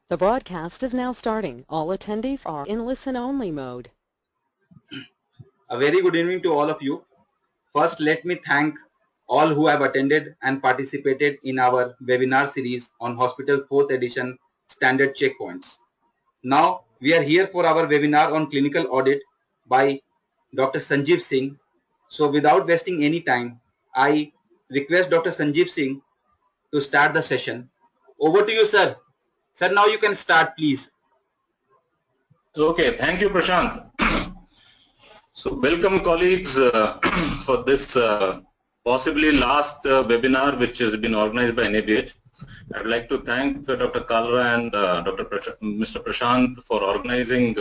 The broadcast is now starting. All attendees are in listen-only mode. A very good evening to all of you. First, let me thank all who have attended and participated in our webinar series on Hospital 4th Edition Standard Checkpoints. Now, we are here for our webinar on clinical audit by Dr. Sanjeev Singh. So, without wasting any time, I request Dr. Sanjeev Singh to start the session. Over to you, sir. Sir, now you can start, please. Okay, thank you, Prashant. So, welcome colleagues for this possibly last webinar which has been organized by NABH. I would like to thank Dr. Kalra and Mr. Prashant for organizing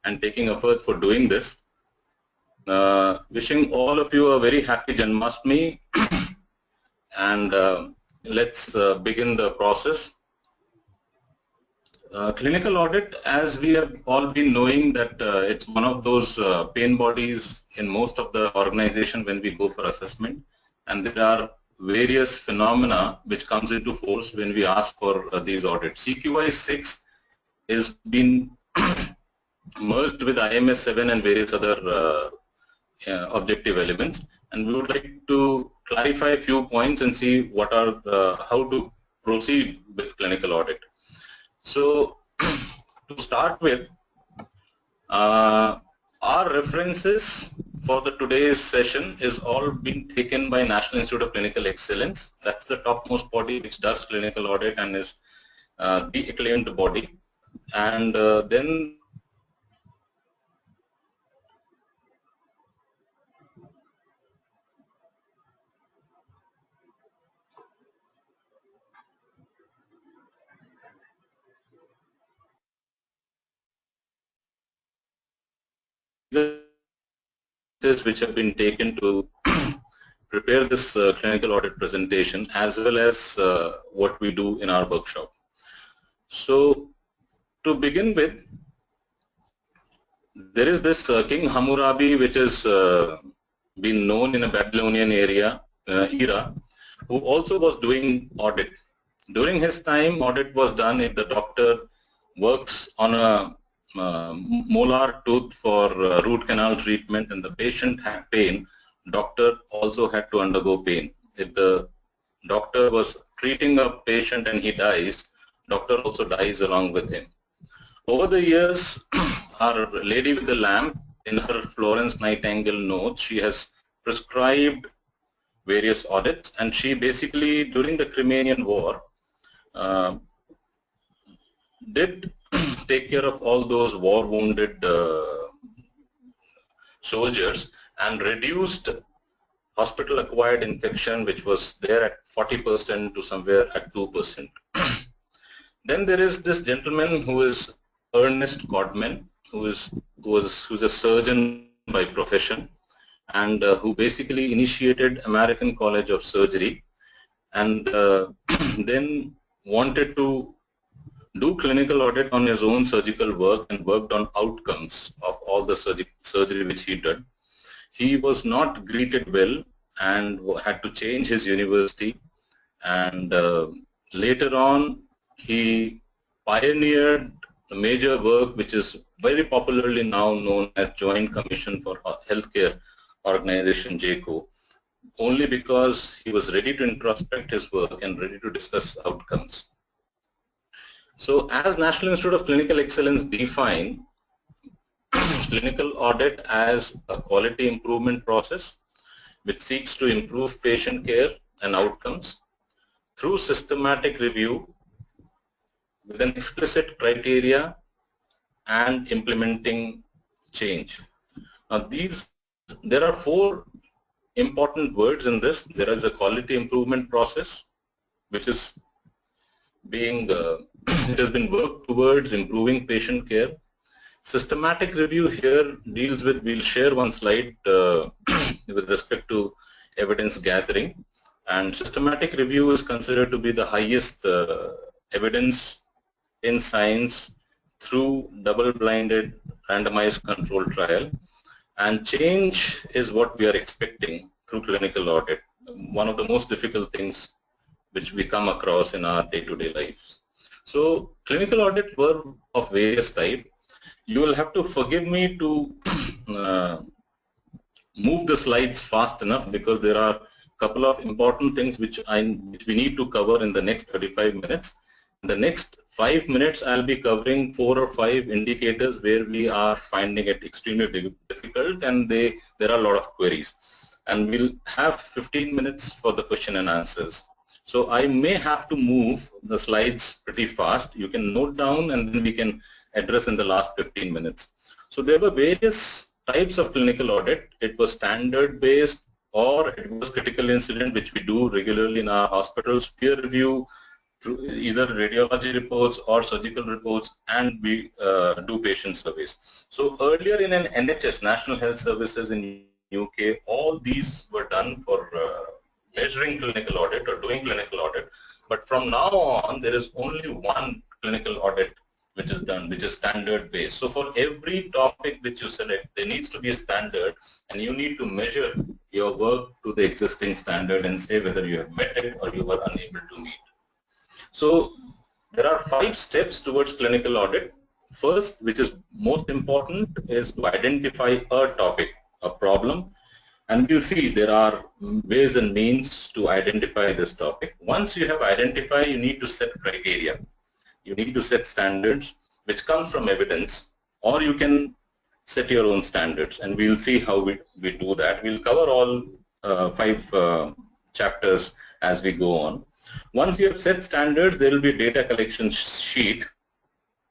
and taking effort for doing this. Wishing all of you a very happy Janmashtami and let's begin the process. Clinical audit, as we have all been knowing that it's one of those pain bodies in most of the organization when we go for assessment, and there are various phenomena which comes into force when we ask for these audits. CQI 6 is been merged with IMS 7 and various other objective elements, and we would like to clarify a few points and see what are how to proceed with clinical audit. So, to start with, our references for the today's session is all being taken by National Institute of Clinical Excellence. That's the topmost body which does clinical audit and is the acclaimed body. And then which have been taken to prepare this clinical audit presentation as well as what we do in our workshop. So to begin with, there is this King Hammurabi which has been known in a Babylonian era, who also was doing audit. During his time, audit was done if the doctor works on a molar tooth for root canal treatment and the patient had pain, doctor also had to undergo pain. If the doctor was treating a patient and he dies, doctor also dies along with him. Over the years, our lady with the lamp, in her Florence Nightingale notes, she has prescribed various audits, and she basically, during the Crimean War, did take care of all those war-wounded soldiers and reduced hospital-acquired infection, which was there at 40% to somewhere at 2%. Then there is this gentleman who is Ernest Codman, who's a surgeon by profession, and who basically initiated American College of Surgery, and then wanted to do clinical audit on his own surgical work and worked on outcomes of all the surgery which he did. He was not greeted well and had to change his university, and later on he pioneered a major work which is very popularly now known as Joint Commission for Healthcare Organization, JCO, only because he was ready to introspect his work and ready to discuss outcomes. So as National Institute of Clinical Excellence define clinical audit as a quality improvement process which seeks to improve patient care and outcomes through systematic review with an explicit criteria and implementing change. Now there are four important words in this. There is a quality improvement process which is being it has been worked towards improving patient care. Systematic review here deals with, we'll share one slide with respect to evidence gathering, and systematic review is considered to be the highest evidence in science through double-blinded randomized control trial, and change is what we are expecting through clinical audit, one of the most difficult things which we come across in our day-to-day lives. So clinical audit were of various type. You will have to forgive me to move the slides fast enough because there are a couple of important things which we need to cover in the next 35 minutes. In the next 5 minutes, I'll be covering 4 or 5 indicators where we are finding it extremely difficult, and there are a lot of queries. And we'll have 15 minutes for the question and answers. So I may have to move the slides pretty fast. You can note down and then we can address in the last 15 minutes. So there were various types of clinical audit. It was standard based, or it was critical incident, which we do regularly in our hospitals, peer review through either radiology reports or surgical reports, and we do patient surveys. So earlier in an NHS, National Health Services in UK, all these were done for measuring clinical audit or doing clinical audit. But from now on, there is only one clinical audit which is done, which is standard based. So for every topic which you select, there needs to be a standard, and you need to measure your work to the existing standard and say whether you have met it or you were unable to meet. So there are 5 steps towards clinical audit. First, which is most important, is to identify a topic, a problem, and we'll see there are ways and means to identify this topic. Once you have identified, you need to set criteria. You need to set standards which come from evidence, or you can set your own standards, and we'll see how we do that. We'll cover all 5 chapters as we go on. Once you have set standards, there will be a data collection sheet.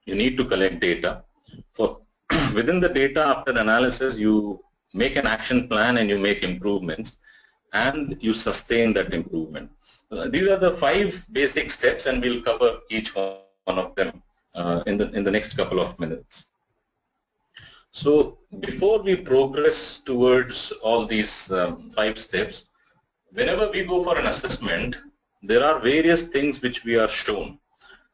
You need to collect data. For within the data, after analysis, you make an action plan and you make improvements, and you sustain that improvement. These are the 5 basic steps, and we'll cover each one of them in the next couple of minutes. So before we progress towards all these 5 steps, whenever we go for an assessment, there are various things which we are shown.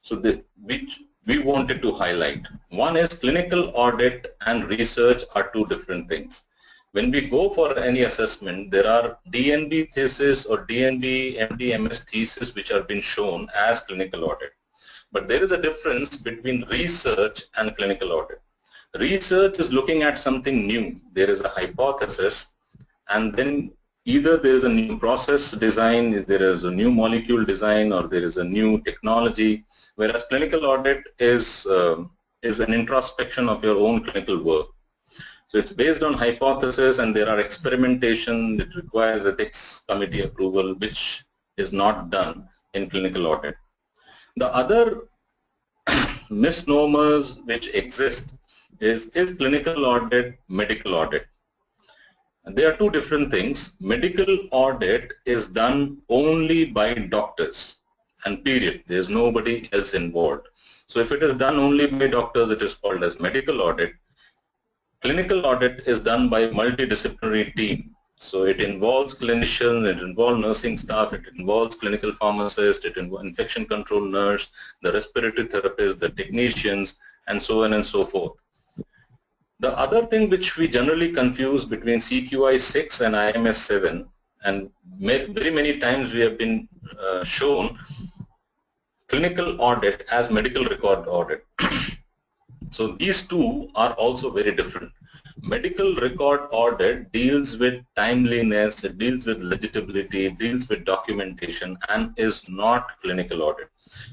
So which we wanted to highlight. One is clinical audit and research are 2 different things. When we go for any assessment, there are DNB thesis or DNB MD/MS thesis which are being shown as clinical audit. But there is a difference between research and clinical audit. Research is looking at something new. There is a hypothesis, and then either there is a new process design, there is a new molecule design, or there is a new technology, whereas clinical audit is an introspection of your own clinical work. So it's based on hypothesis, and there are experimentation. It requires ethics committee approval, which is not done in clinical audit. The other misnomers which exist is clinical audit medical audit? And there are 2 different things. Medical audit is done only by doctors, and period. There is nobody else involved. So if it is done only by doctors, it is called as medical audit. Clinical audit is done by a multidisciplinary team. So it involves clinicians, it involves nursing staff, it involves clinical pharmacists, it involves infection control nurse, the respiratory therapist, the technicians, and so on and so forth. The other thing which we generally confuse between CQI 6 and IMS 7, and very many times we have been shown clinical audit as medical record audit. So these 2 are also very different. Medical record audit deals with timeliness, it deals with legibility, it deals with documentation, and is not clinical audit.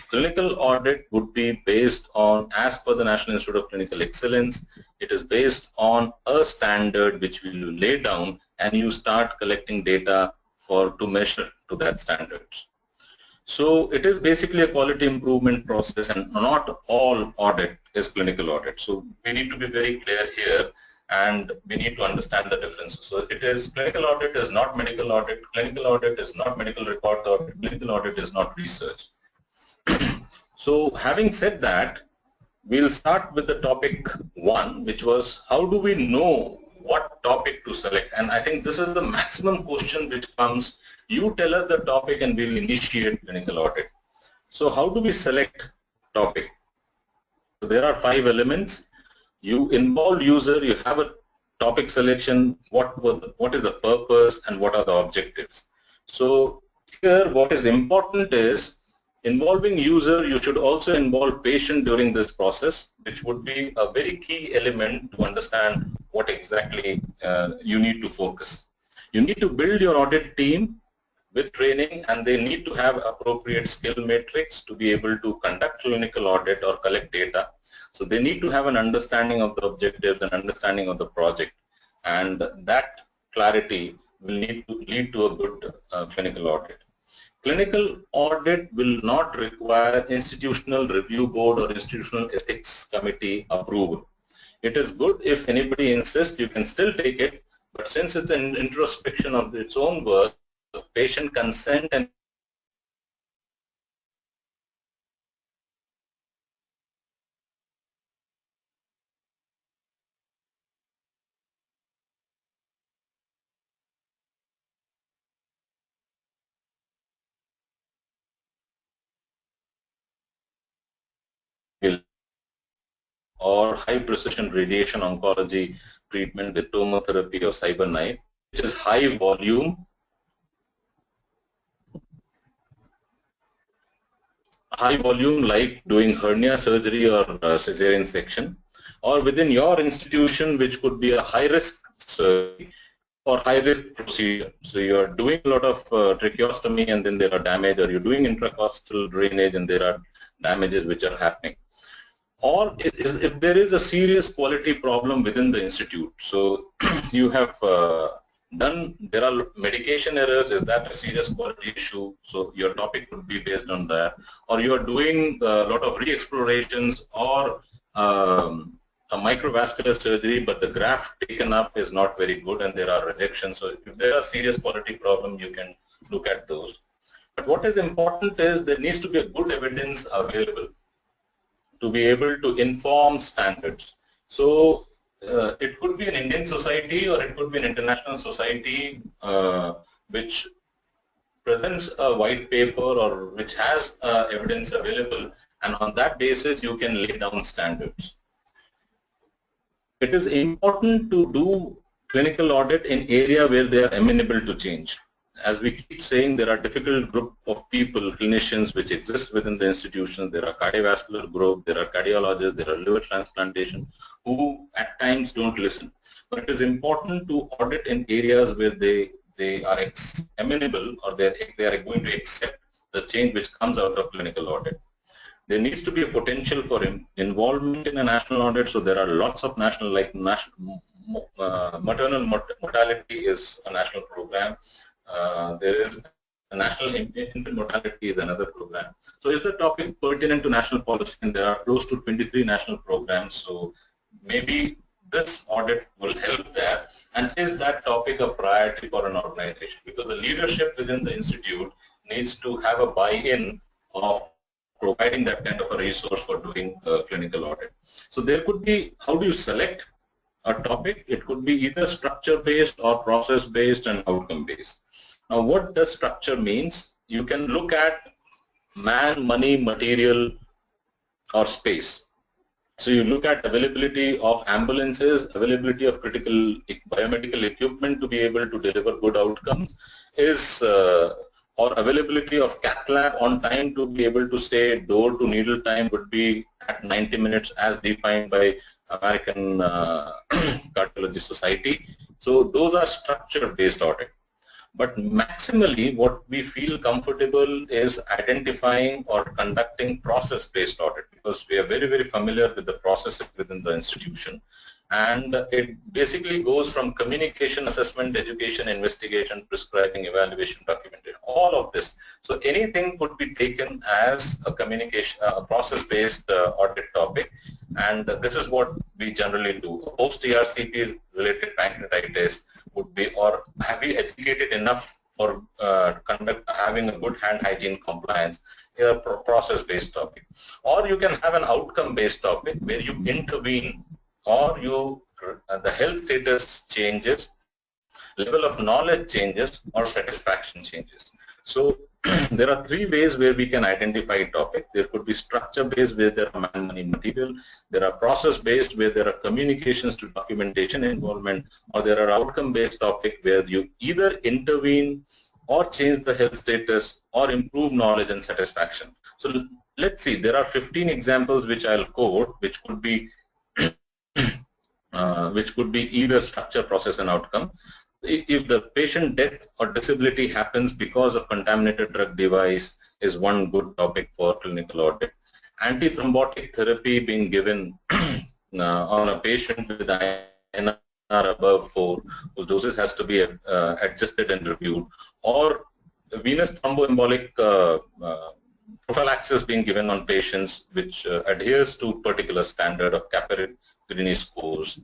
Clinical audit would be based on, as per the National Institute of Clinical Excellence, it is based on a standard which you lay down, and you start collecting data to measure to that standards. So it is basically a quality improvement process, and not all audit is clinical audit. So we need to be very clear here, and we need to understand the difference. So it is clinical audit is not medical audit, clinical audit is not medical record audit, clinical audit is not research. So having said that, we'll start with the topic 1, which was how do we know what topic to select? And I think this is the maximum question which comes. You tell us the topic and we'll initiate clinical audit. So how do we select topic? So there are 5 elements. You involve user, you have a topic selection, what is the purpose and what are the objectives. So here what is important is Involving user, you should also involve patient during this process, which would be a very key element to understand what exactly you need to focus. You need to build your audit team with training, and they need to have appropriate skill matrix to be able to conduct clinical audit or collect data. So they need to have an understanding of the objectives and understanding of the project, and that clarity will need to lead to a good clinical audit. Clinical audit will not require institutional review board or institutional ethics committee approval. It is good if anybody insists, you can still take it, but since it's an introspection of its own work, patient consent and or high precision radiation oncology treatment with tomotherapy or cyberknife, which is high volume like doing hernia surgery or cesarean section, or within your institution, which could be a high risk surgery or high risk procedure. So you are doing a lot of tracheostomy and then there are damage, or you're doing intracostal drainage and there are damages which are happening. Or if there is a serious quality problem within the institute, so you have there are medication errors, is that a serious quality issue? So your topic could be based on that. Or you are doing a lot of re-explorations or a microvascular surgery, but the graft taken up is not very good and there are rejections. So if there are serious quality problem, you can look at those. But what is important is there needs to be a good evidence available to be able to inform standards. So it could be an Indian society or it could be an international society which presents a white paper or which has evidence available, and on that basis you can lay down standards. It is important to do clinical audit in area where they are amenable to change. As we keep saying, there are difficult group of people, clinicians, which exist within the institution. There are cardiovascular group, there are cardiologists, there are liver transplantation, who at times don't listen. But it is important to audit in areas where they are amenable, or they are going to accept the change which comes out of clinical audit. There needs to be a potential for involvement in a national audit. So there are lots of national, like maternal mortality is a national program. There is a national infant mortality is another program. So is the topic pertinent to national policy? And there are close to 23 national programs. So maybe this audit will help there. And is that topic a priority for an organization? Because the leadership within the institute needs to have a buy-in of providing that kind of a resource for doing clinical audit. So there could be, how do you select a topic? It could be either structure-based or process-based and outcome-based. Now, what does structure means? You can look at man, money, material, or space. So you look at availability of ambulances, availability of critical biomedical equipment to be able to deliver good outcomes, or availability of cath lab on time to be able to stay door to needle time would be at 90 minutes as defined by American Cardiology Society. So those are structure-based audit. But maximally what we feel comfortable is identifying or conducting process-based audit, because we are very, very familiar with the processes within the institution. And it basically goes from communication, assessment, education, investigation, prescribing, evaluation, documentation, all of this. So anything could be taken as a communication, process-based audit topic. And this is what we generally do. Post-ERCP related pancreatitis would be, or have we educated enough for having a good hand hygiene compliance, a process-based topic. Or you can have an outcome-based topic where you intervene, or the health status changes, level of knowledge changes, or satisfaction changes. So there are three ways where we can identify a topic. There could be structure-based where there are man, money, material. There are process-based where there are communications to documentation involvement, or there are outcome-based topic where you either intervene or change the health status, or improve knowledge and satisfaction. So let's see, there are 15 examples which I'll quote, which could be either structure, process, and outcome. If the patient death or disability happens because of contaminated drug device is one good topic for clinical audit. Antithrombotic therapy being given on a patient with INR above 4, whose doses has to be adjusted and reviewed, or venous thromboembolic prophylaxis being given on patients which adheres to particular standard of Capillary scores,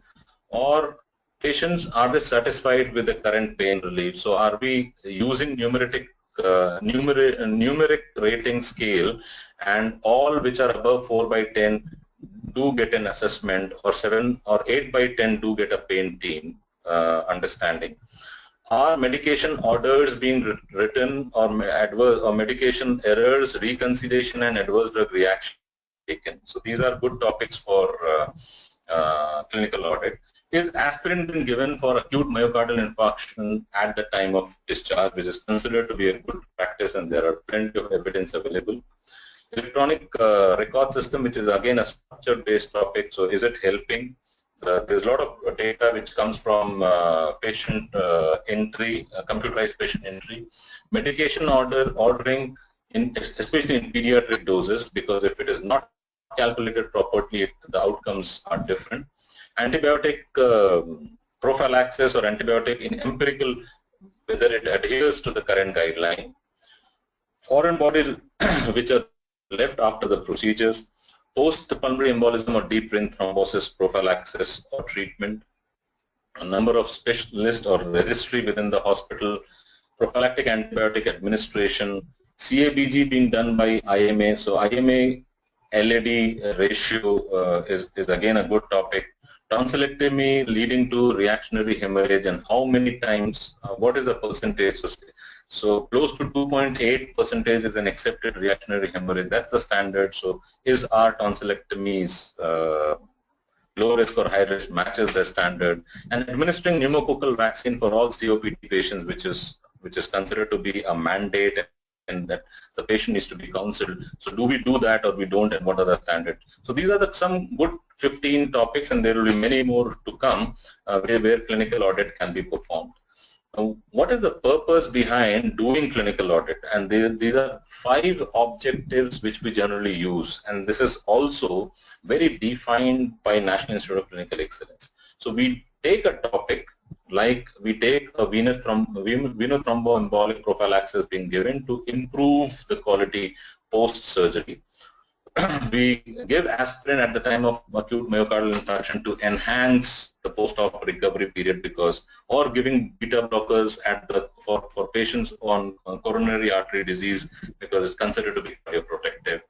or patients, are they satisfied with the current pain relief? So are we using numeric rating scale, and all which are above 4 by 10 do get an assessment, or 7 or 8 by 10 do get a pain team understanding. Are medication orders being written, or medication errors, reconsideration, and adverse drug reaction taken? So these are good topics for clinical audit. Is aspirin been given for acute myocardial infarction at the time of discharge, which is considered to be a good practice, and there are plenty of evidence available. Electronic record system, which is again a structure-based topic, so is it helping? There's a lot of data which comes from patient entry, computerized patient entry, medication ordering, especially in pediatric doses, because if it is not calculated properly, the outcomes are different. Antibiotic prophylaxis or antibiotic in empirical, whether it adheres to the current guideline. Foreign body which are left after the procedures, post-pulmonary embolism or deep vein thrombosis prophylaxis or treatment, a number of specialists or registry within the hospital, prophylactic antibiotic administration, CABG being done by IMA. So IMA LAD ratio is again a good topic. Tonsillectomy leading to reactionary hemorrhage, and how many times, what is the percentage? So close to 2.8% is an accepted reactionary hemorrhage. That's the standard. So is our tonsillectomies low risk or high risk, matches the standard? And administering pneumococcal vaccine for all COPD patients, which is considered to be a mandate, and that the patient needs to be counseled. So do we do that, or we don't, and what are the standards? So these are some good 15 topics, and there will be many more to come where clinical audit can be performed. Now, what is the purpose behind doing clinical audit? And these are 5 objectives which we generally use, and this is also very defined by National Institute of Clinical Excellence. So we take a topic, like we take a venous thromboembolic prophylaxis being given to improve the quality post-surgery. We give aspirin at the time of acute myocardial infarction to enhance the post-op recovery period, because, or giving beta blockers at the for patients on coronary artery disease, because it's considered to be cardioprotective.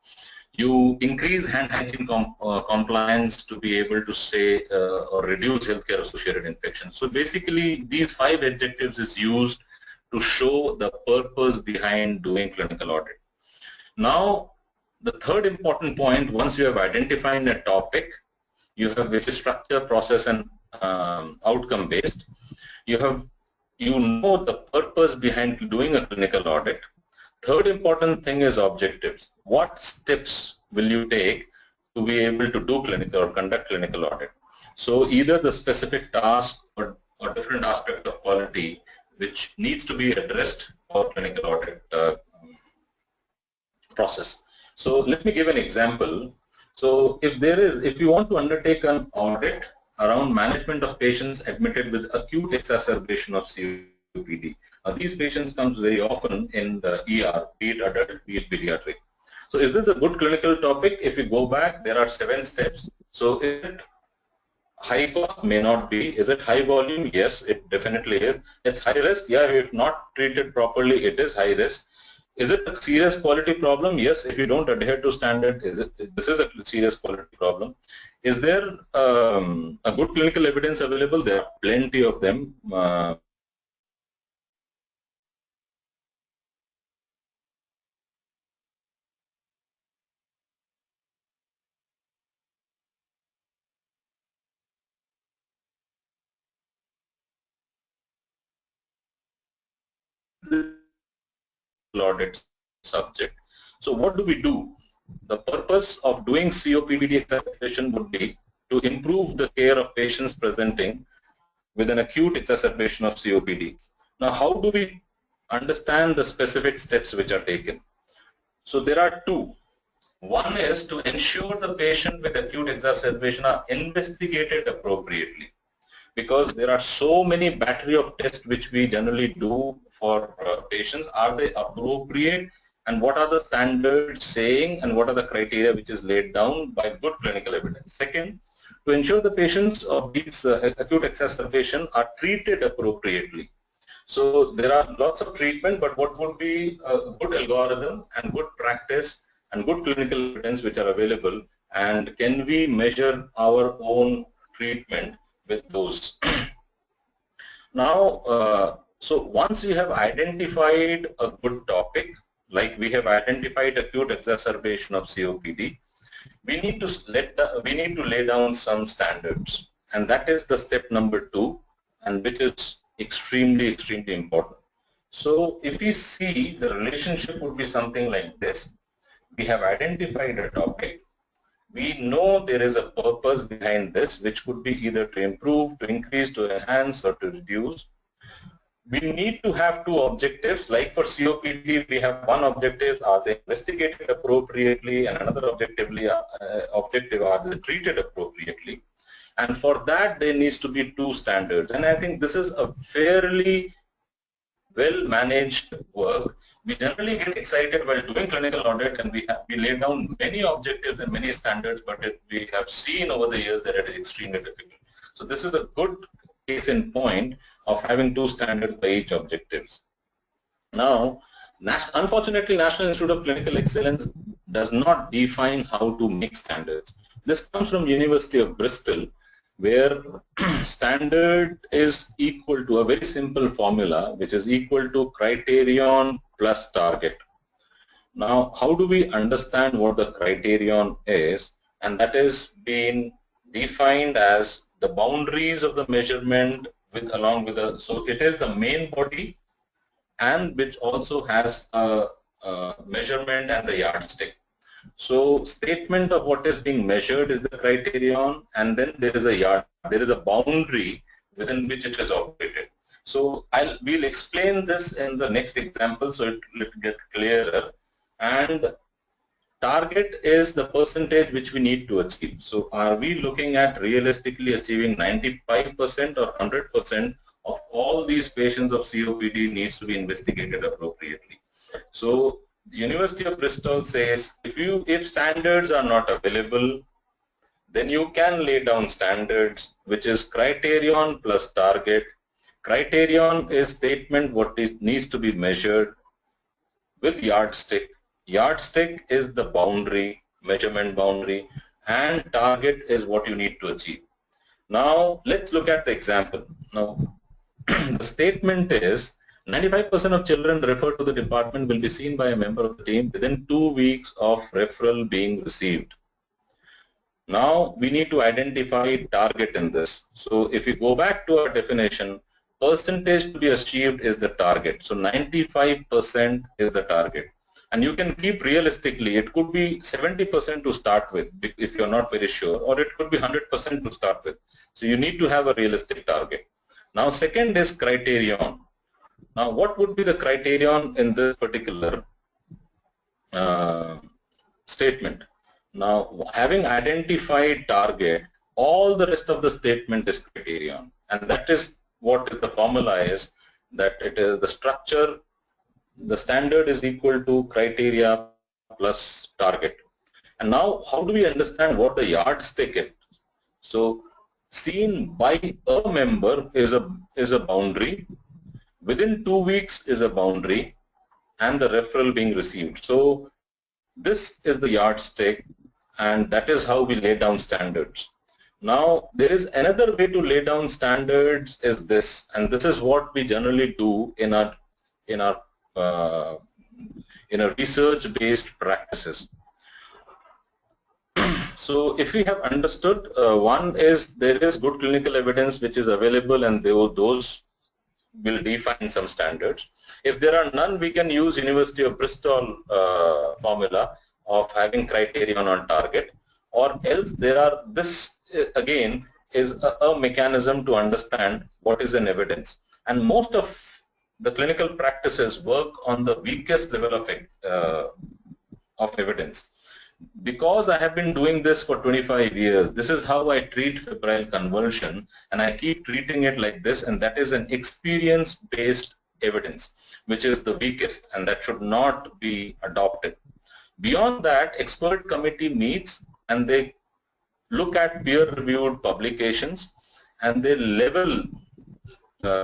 You increase hand hygiene compliance to be able to say or reduce healthcare associated infections. So basically these 5 adjectives is used to show the purpose behind doing clinical audit. Now, the third important point, once you have identified a topic, which is structure, process, and outcome based, you know the purpose behind doing a clinical audit. Third important thing is objectives. What steps will you take to be able to do clinical or conduct clinical audit? So either the specific task or different aspect of quality which needs to be addressed for clinical audit process. So let me give an example. So if you want to undertake an audit around management of patients admitted with acute exacerbation of COPD, these patients comes very often in the ER, be it adult, be it pediatric. So is this a good clinical topic? If you go back, there are 7 steps. So is it high cost? May not be. Is it high volume? Yes, it definitely is. It's high risk? Yeah, if not treated properly, it is high risk. Is it a serious quality problem? Yes, if you don't adhere to standard, this is a serious quality problem. Is there a good clinical evidence available? There are plenty of them. audit subject. So what do we do? The purpose of doing COPD exacerbation would be to improve the care of patients presenting with an acute exacerbation of COPD. Now, how do we understand the specific steps which are taken? So there are two. One is to ensure the patient with acute exacerbation are investigated appropriately, because there are so many battery of tests which we generally do for patients. Are they appropriate, and what are the standards saying, and what are the criteria which is laid down by good clinical evidence? Second, to ensure the patients of these acute exacerbation are treated appropriately. So there are lots of treatment, but what would be a good algorithm and good practice and good clinical evidence which are available, and can we measure our own treatment with those? Now, so once we have identified a good topic, like we have identified acute exacerbation of COPD, we need to lay down some standards, and that is the step number 2, and which is extremely important. So if we see, the relationship would be something like this. We have identified a topic. We know there is a purpose behind this, which could be either to improve, to increase, to enhance, or to reduce. We need to have two objectives. Like for COPD, we have one objective: are they investigated appropriately, and another objective: are they treated appropriately? And for that, there needs to be two standards. And I think this is a fairly well managed work. We generally get excited while doing clinical audit, and we lay down many objectives and many standards, but we have seen over the years that it is extremely difficult. So this is a good case in point of having two standards by each objectives. Now, unfortunately, National Institute of Clinical Excellence does not define how to make standards. This comes from University of Bristol, where standard is equal to a very simple formula, which is equal to criterion plus target. Now, how do we understand what the criterion is? And that is being defined as the boundaries of the measurement along with the, so it is the main body, and which also has a measurement and the yardstick. So statement of what is being measured is the criterion, and then there is a boundary within which it is operated. So we'll explain this in the next example so it will get clearer. And target is the percentage which we need to achieve. So are we looking at realistically achieving 95% or 100% of all these patients of COPD needs to be investigated appropriately? So the University of Bristol says if standards are not available, then you can lay down standards, which is criterion plus target. Criterion is statement what needs to be measured with yardstick. Yardstick is the boundary, measurement boundary, and target is what you need to achieve. Now let's look at the example. Now the statement is 95% of children referred to the department will be seen by a member of the team within 2 weeks of referral being received. Now we need to identify target in this. So if we go back to our definition, percentage to be achieved is the target. So 95% is the target. And you can keep realistically, it could be 70% to start with if you're not very sure, or it could be 100% to start with. So you need to have a realistic target. Now second is criterion. Now what would be the criterion in this particular statement? Now having identified target, all the rest of the statement is criterion, and that is what is the formula is, that it is the structure, the standard is equal to criteria plus target. And now how do we understand what the yardstick is? So seen by a member is a boundary, within 2 weeks is a boundary, and the referral being received. So this is the yardstick, and that is how we lay down standards. Now there is another way to lay down standards is this, and this is what we generally do in our research-based practices. So if we have understood, one is there is good clinical evidence which is available, and those will define some standards. If there are none, we can use University of Bristol formula of having criterion on target, or else there are, this again is a mechanism to understand what is an evidence. And most of the clinical practices work on the weakest level of evidence. Because I have been doing this for 25 years, this is how I treat febrile convulsion, and I keep treating it like this, and that is an experience-based evidence, which is the weakest, and that should not be adopted. Beyond that, expert committee meets and they look at peer-reviewed publications, and they level,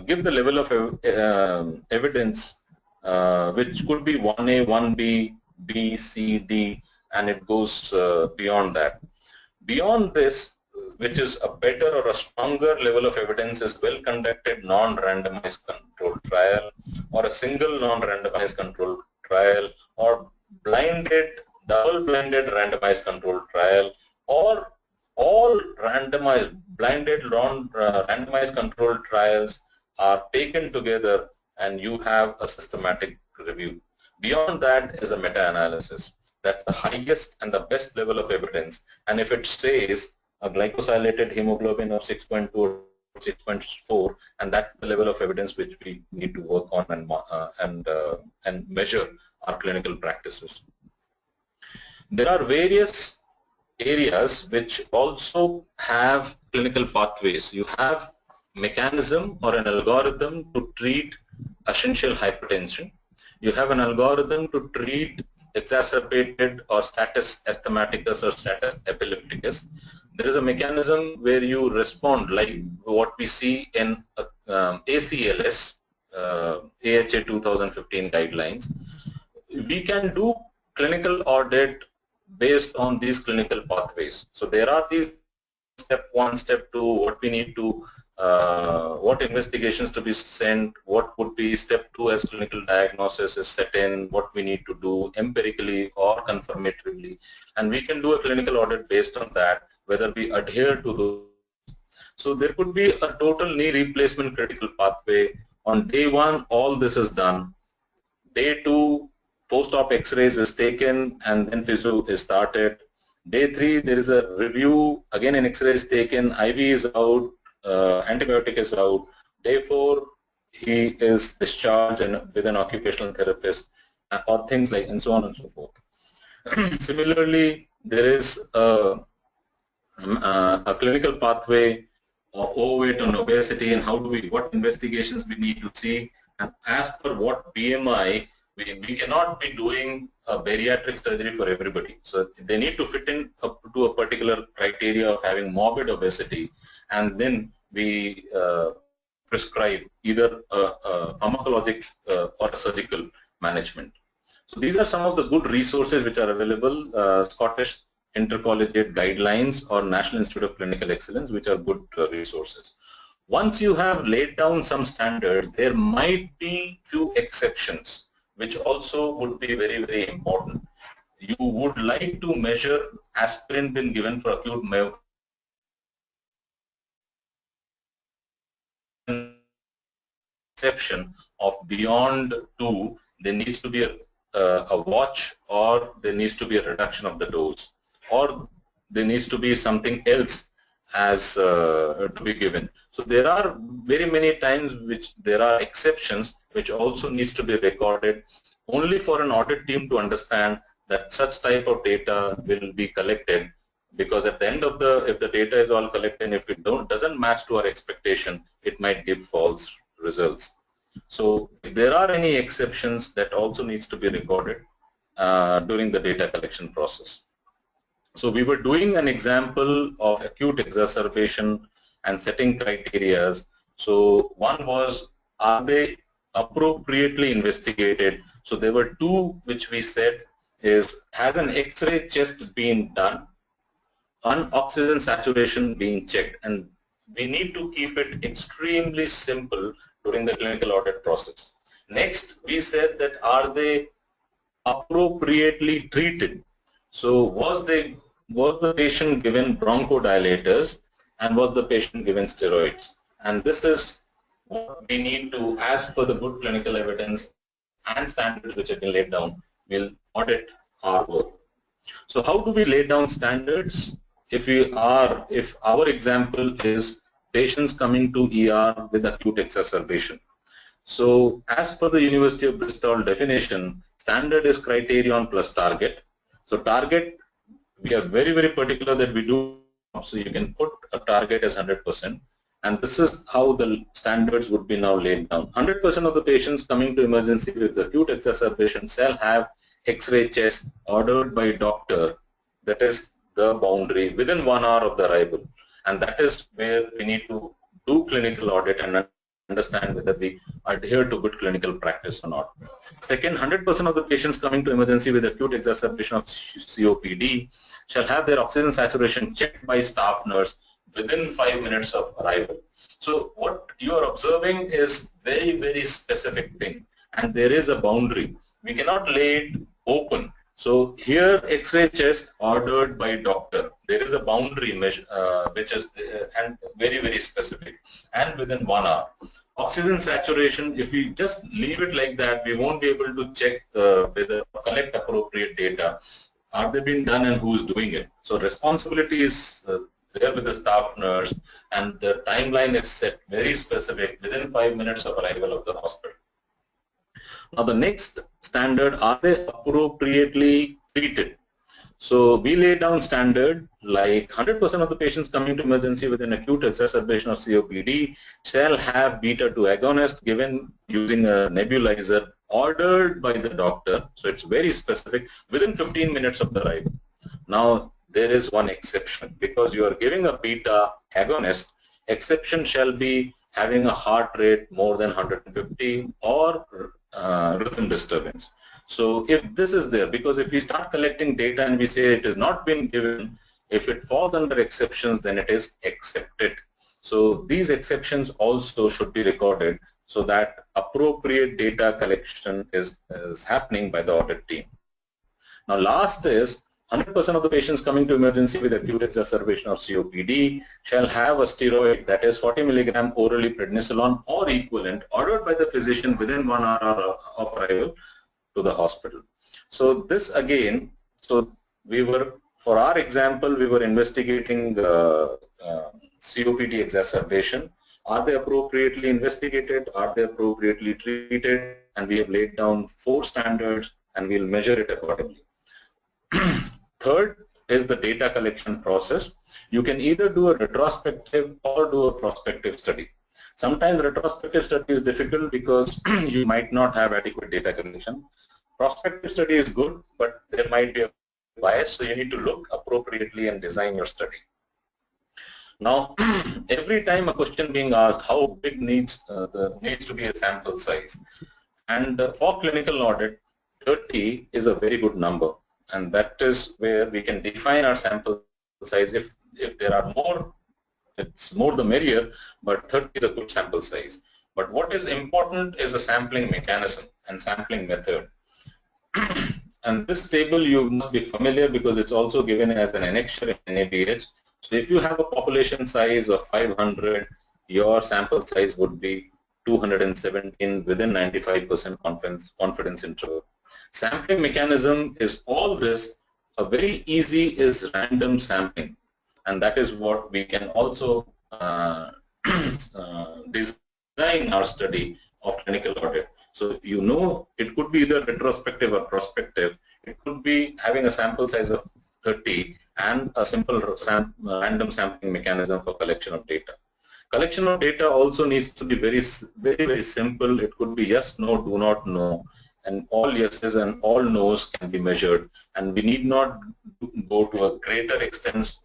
give the level of evidence, which could be 1A, 1B, B, C, D, and it goes beyond that. Beyond this, which is a better or a stronger level of evidence, is well-conducted non-randomized controlled trial, or a single non-randomized controlled trial, or blinded, double-blinded randomized controlled trial, or all randomized, blinded, randomized controlled trials are taken together and you have a systematic review. Beyond that is a meta-analysis. That's the highest and the best level of evidence. And if it says a glycosylated hemoglobin of 6.2 or 6.4, and that's the level of evidence which we need to work on and measure our clinical practices. There are various areas which also have clinical pathways. You have mechanism or an algorithm to treat essential hypertension. You have an algorithm to treat exacerbated or status asthmaticus or status epilepticus. There is a mechanism where you respond like what we see in ACLS, AHA 2015 guidelines. We can do clinical audit based on these clinical pathways. So there are these step 1, step 2, what we need to, what investigations to be sent, what would be step 2 as clinical diagnosis is set in, what we need to do empirically or confirmatively, and we can do a clinical audit based on that, whether we adhere to those. So there could be a total knee replacement critical pathway. On day 1, all this is done. Day 2, post-op x-rays is taken and then physio is started. Day 3, there is a review, again an x-ray is taken, IV is out, antibiotic is out. Day 4, he is discharged and with an occupational therapist, or things like, and so on and so forth. Similarly, there is a clinical pathway of overweight and obesity, and how do we, what investigations we need to see, and as per what BMI, we cannot be doing a bariatric surgery for everybody. So they need to fit in up to a particular criteria of having morbid obesity, and then we prescribe either a pharmacologic or a surgical management. So these are some of the good resources which are available, Scottish Intercollegiate Guidelines or National Institute of Clinical Excellence, which are good resources. Once you have laid down some standards, there might be few exceptions, which also would be very, very important. You would like to measure aspirin being given for acute myocarditis exception of beyond 2, there needs to be a watch, or there needs to be a reduction of the dose, or there needs to be something else as to be given. So there are very many times which there are exceptions which also needs to be recorded, only for an audit team to understand that such type of data will be collected, because at the end of the, if the data is all collected and if it doesn't match to our expectation, it might give false results. So if there are any exceptions, that also needs to be recorded during the data collection process. So we were doing an example of acute exacerbation and setting criteria. So one was, are they appropriately investigated? So there were 2 which we said is, has an X-ray chest been done, on oxygen saturation being checked, and we need to keep it extremely simple during the clinical audit process. Next, we said that are they appropriately treated? So was the patient given bronchodilators, and was the patient given steroids? And this is what we need to, as per the good clinical evidence and standards which have been laid down, will audit our work. So how do we lay down standards? If our example is patients coming to ER with acute exacerbation. So as per the University of Bristol definition, standard is criterion plus target. So target, we are very, very particular that we do, so you can put a target as 100%. And this is how the standards would be now laid down. 100% of the patients coming to emergency with acute exacerbation shall have X-ray chest ordered by doctor. That is the boundary within 1 hour of the arrival. And that is where we need to do clinical audit and understand whether we adhere to good clinical practice or not. Second, 100% of the patients coming to emergency with acute exacerbation of COPD shall have their oxygen saturation checked by staff nurse within 5 minutes of arrival. So what you are observing is very, very specific thing, and there is a boundary. We cannot lay it open. So here X-ray chest ordered by doctor. There is a boundary measure which is and very, very specific, and within 1 hour. Oxygen saturation, if we just leave it like that, we won't be able to check whether collect appropriate data. Are they being done and who's doing it? So responsibility is there with the staff nurse, and the timeline is set very specific within 5 minutes of arrival of the hospital. Now the next standard, are they appropriately treated? So we lay down standard like 100% of the patients coming to emergency with an acute exacerbation of COPD shall have beta-2 agonist given using a nebulizer ordered by the doctor. So it's very specific within 15 minutes of the arrival. Now there is one exception, because you are giving a beta agonist. Exception shall be having a heart rate more than 150 or rhythm disturbance. So if this is there, because if we start collecting data and we say it has not been given, if it falls under exceptions, then it is accepted. So these exceptions also should be recorded so that appropriate data collection is happening by the audit team. Now last is 100% of the patients coming to emergency with acute exacerbation of COPD shall have a steroid, that is 40 milligram orally prednisolone or equivalent, ordered by the physician within 1 hour of arrival to the hospital. So this again, so we were, for our example, we were investigating COPD exacerbation. Are they appropriately investigated? Are they appropriately treated? And we have laid down 4 standards and we'll measure it accordingly. Third is the data collection process. You can either do a retrospective or do a prospective study. Sometimes retrospective study is difficult because you might not have adequate data collection. Prospective study is good, but there might be a bias, so you need to look appropriately and design your study. Now, every time a question being asked, how big needs to be a sample size? And for clinical audit, 30 is a very good number. And that is where we can define our sample size. If there are more, it's more the merrier, but 30 is a good sample size. But what is important is a sampling mechanism and sampling method. And this table you must be familiar because it's also given as an annexure in NABH. So if you have a population size of 500, your sample size would be 217 within 95% confidence interval. Sampling mechanism is all this. A very easy is random sampling, and that is what we can also design our study of clinical audit. So you know it could be either retrospective or prospective. It could be having a sample size of 30 and a simple random sampling mechanism for collection of data. Collection of data also needs to be very, very simple. It could be yes, no, do not know. And all yeses and all no's can be measured, and we need not go to a greater extent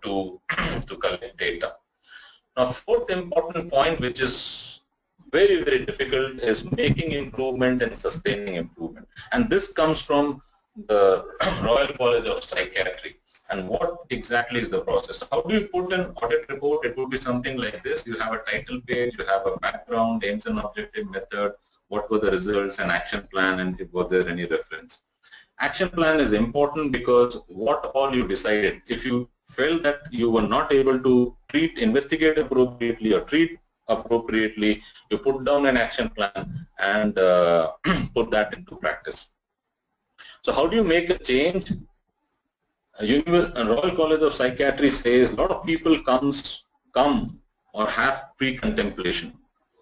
to collect data. Now, fourth important point, which is very, very difficult, is making improvement and sustaining improvement. And this comes from the Royal College of Psychiatry. And what exactly is the process? How do you put an audit report? It would be something like this. You have a title page, you have a background, aims and objective method, what were the results, and action plan, and was there any reference. Action plan is important because what all you decided. If you felt that you were not able to investigate appropriately or treat appropriately, you put down an action plan and put that into practice. So how do you make a change? Royal College of Psychiatry says a lot of people come or have pre-contemplation.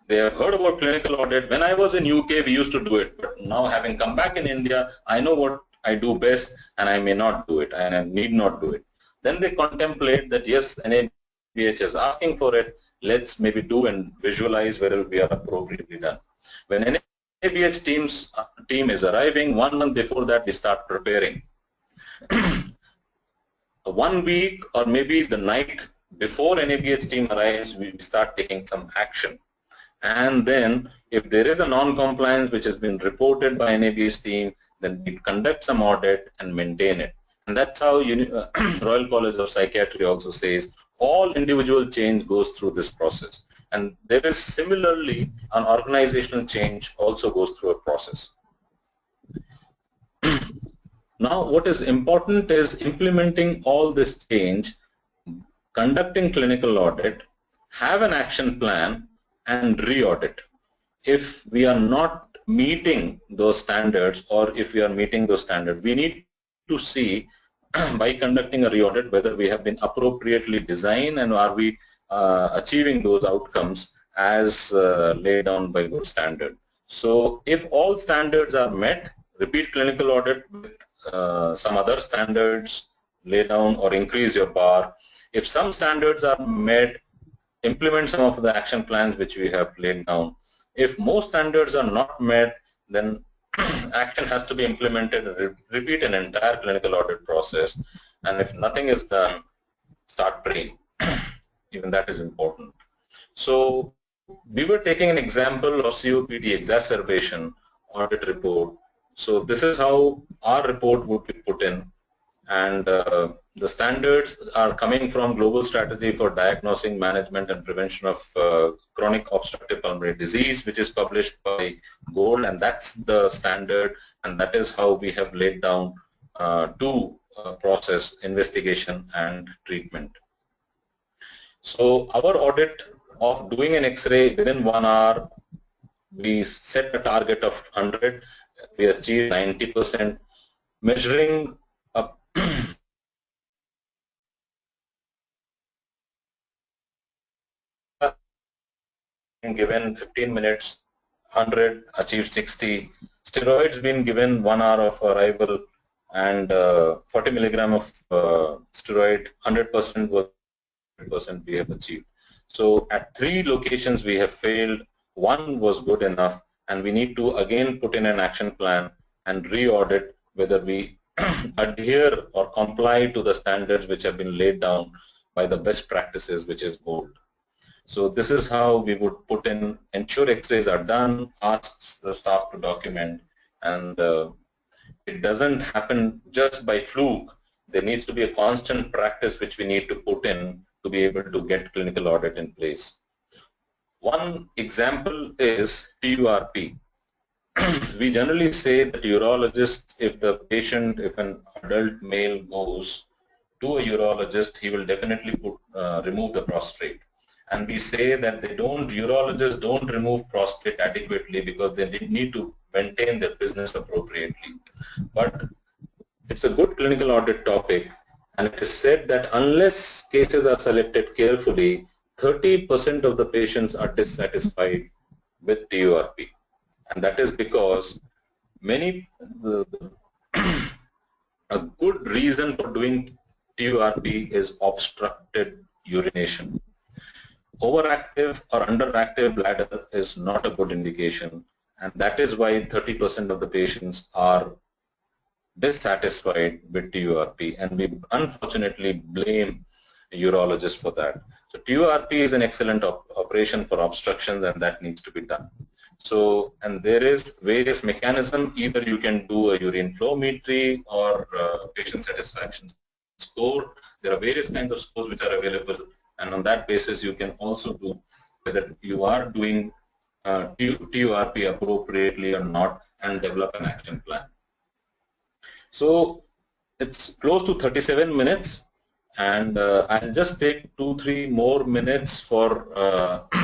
They have heard about clinical audit. When I was in UK, we used to do it, but now having come back in India, I know what I do best and I may not do it and I need not do it. Then they contemplate that yes, NABH is asking for it, let's maybe do and visualize whether we are appropriately done. When NABH team is arriving, 1 month before that we start preparing. 1 week or maybe the night before NABH team arrives, we start taking some action. And then if there is a non-compliance which has been reported by NABH team, then we conduct some audit and maintain it. And that's how Royal College of Psychiatry also says all individual change goes through this process. And there is similarly an organizational change also goes through a process. Now what is important is implementing all this change, conducting clinical audit, have an action plan, and re-audit. If we are not meeting those standards or if we are meeting those standards, we need to see by conducting a re-audit whether we have been appropriately designed and are we achieving those outcomes as laid down by good standard. So if all standards are met, repeat clinical audit with some other standards, lay down or increase your bar. If some standards are met, implement some of the action plans which we have laid down. If most standards are not met, then action has to be implemented, repeat an entire clinical audit process, and if nothing is done, start praying. Even that is important. So we were taking an example of COPD exacerbation audit report. So this is how our report would be put in, and the standards are coming from Global Strategy for Diagnosing, Management and Prevention of Chronic Obstructive Pulmonary Disease, which is published by Gold, and that's the standard, and that is how we have laid down two process, investigation and treatment. So our audit of doing an X-ray within 1 hour, we set a target of 100, we achieved 90%. Measuring up given 15 minutes, 100, achieved 60. Steroids been given 1 hour of arrival and 40 milligram of steroid, 100% was 100% we have achieved. So at 3 locations we have failed, 1 was good enough, and we need to again put in an action plan and re-audit whether we adhere or comply to the standards which have been laid down by the best practices, which is Gold. So this is how we would put in, ensure X-rays are done, ask the staff to document, and it doesn't happen just by fluke. There needs to be a constant practice which we need to put in to be able to get clinical audit in place. One example is TURP. We generally say that urologist, if the patient, if an adult male goes to a urologist, he will definitely remove the prostate. And we say that urologists don't remove prostate adequately because they need to maintain their business appropriately. But it's a good clinical audit topic, and it is said that unless cases are selected carefully, 30% of the patients are dissatisfied with TURP. And that is because a good reason for doing TURP is obstructed urination. Overactive or underactive bladder is not a good indication, and that is why 30% of the patients are dissatisfied with TURP, and we unfortunately blame urologists for that. So TURP is an excellent operation for obstructions, and that needs to be done. So, and there is various mechanisms, either you can do a urine flowmetry or patient satisfaction score. There are various kinds of scores which are available, and on that basis you can also do whether you are doing TURP appropriately or not and develop an action plan. So it's close to 37 minutes. And I'll just take 2-3 more minutes for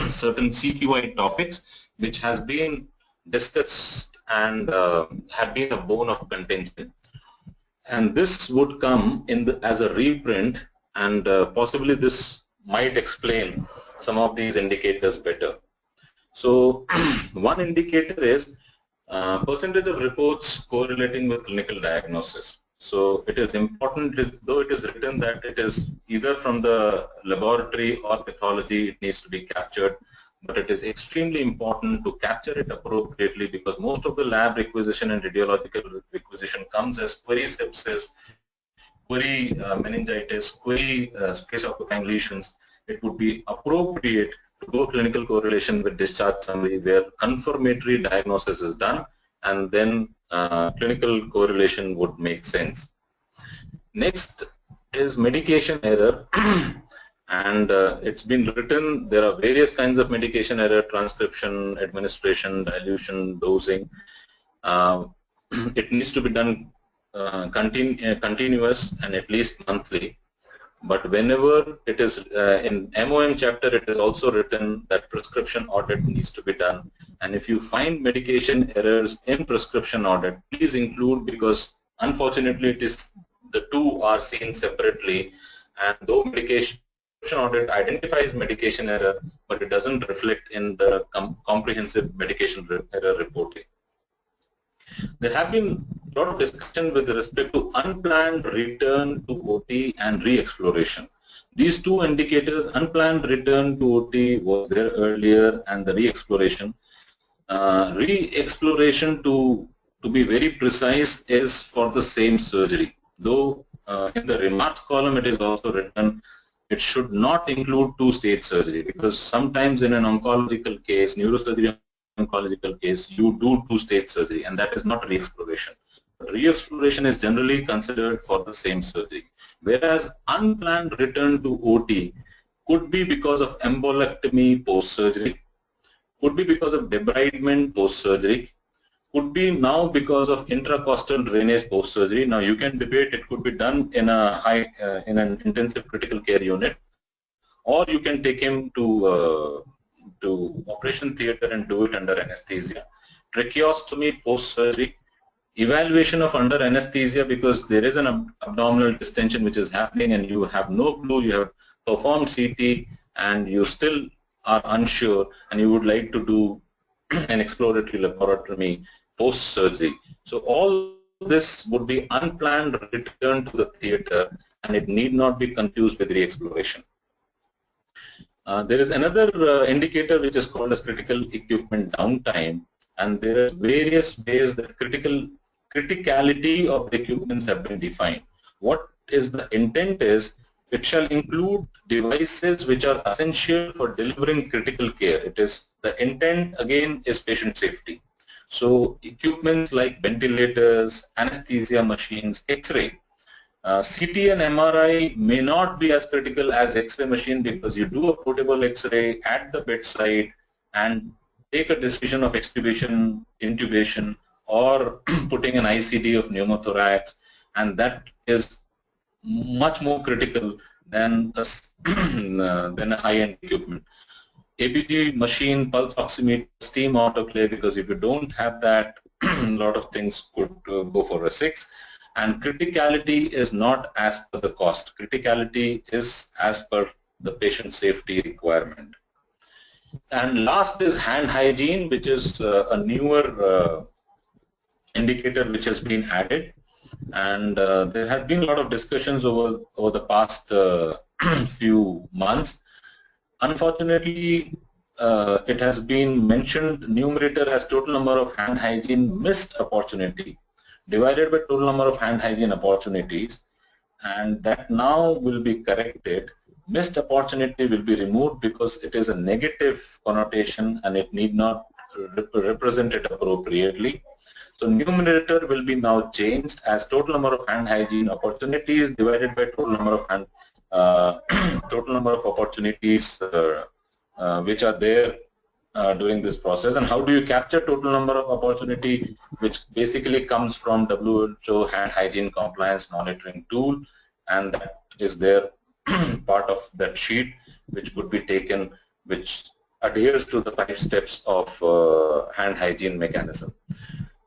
certain CQI topics which has been discussed and have been a bone of contention. And this would come in as a reprint, and possibly this might explain some of these indicators better. So one indicator is percentage of reports correlating with clinical diagnosis. So it is important, though it is written that it is either from the laboratory or pathology, it needs to be captured, but it is extremely important to capture it appropriately, because most of the lab requisition and radiological requisition comes as query sepsis, query meningitis, query space-occupying lesions. It would be appropriate to do clinical correlation with discharge summary where confirmatory diagnosis is done, and then clinical correlation would make sense. Next is medication error. And it's been written, there are various kinds of medication error: transcription, administration, dilution, dosing. It needs to be done continuous and at least monthly. But whenever it is in MOM chapter, it is also written that prescription audit needs to be done. And if you find medication errors in prescription audit, please include, because unfortunately it is, the two are seen separately, and though medication audit identifies medication error, but it doesn't reflect in the comprehensive medication error reporting. There have been a lot of discussion with respect to unplanned return to OT and re-exploration. These two indicators, unplanned return to OT was there earlier, and the re-exploration. Re-exploration, to be very precise, is for the same surgery. Though in the remarks column it is also written it should not include two-stage surgery, because sometimes in an oncological case, neurosurgery oncological case, you do two-stage surgery, and that is not re-exploration. Re-exploration is generally considered for the same surgery, whereas unplanned return to OT could be because of embolectomy post-surgery, could be because of debridement post-surgery, could be now because of intracostal drainage post-surgery. Now you can debate, it could be done in a in an intensive critical care unit, or you can take him to operation theater and do it under anesthesia. Tracheostomy post-surgery, evaluation of under anesthesia, because there is an abdominal distension which is happening and you have no clue, you have performed CT and you still are unsure, and you would like to do an exploratory laparotomy post-surgery. So all this would be unplanned return to the theater, and it need not be confused with re-exploration. There is another indicator which is called as critical equipment downtime, and there are various ways that criticality of the equipments have been defined. What is the intent is, it shall include devices which are essential for delivering critical care. It is, the intent again is patient safety. So equipments like ventilators, anesthesia machines, X-ray. CT and MRI may not be as critical as X-ray machine, because you do a portable X-ray at the bedside and take a decision of extubation, intubation, or putting an ICD of pneumothorax, and that is much more critical than a high-end equipment. ABG machine, pulse oximeter, steam autoclave, because if you don't have that, a lot of things could go for a 6. And criticality is not as per the cost. Criticality is as per the patient safety requirement. And last is hand hygiene, which is a newer indicator which has been added. And there have been a lot of discussions over the past few months. Unfortunately, it has been mentioned, numerator has total number of hand hygiene missed opportunity divided by total number of hand hygiene opportunities, and that now will be corrected. Missed opportunity will be removed because it is a negative connotation and it need not represent it appropriately. So numerator will be now changed as total number of hand hygiene opportunities divided by total number of hand total number of opportunities which are there during this process. And how do you capture total number of opportunity, which basically comes from WHO hand hygiene compliance monitoring tool, and that is there part of that sheet which could be taken, which adheres to the 5 steps of hand hygiene mechanism.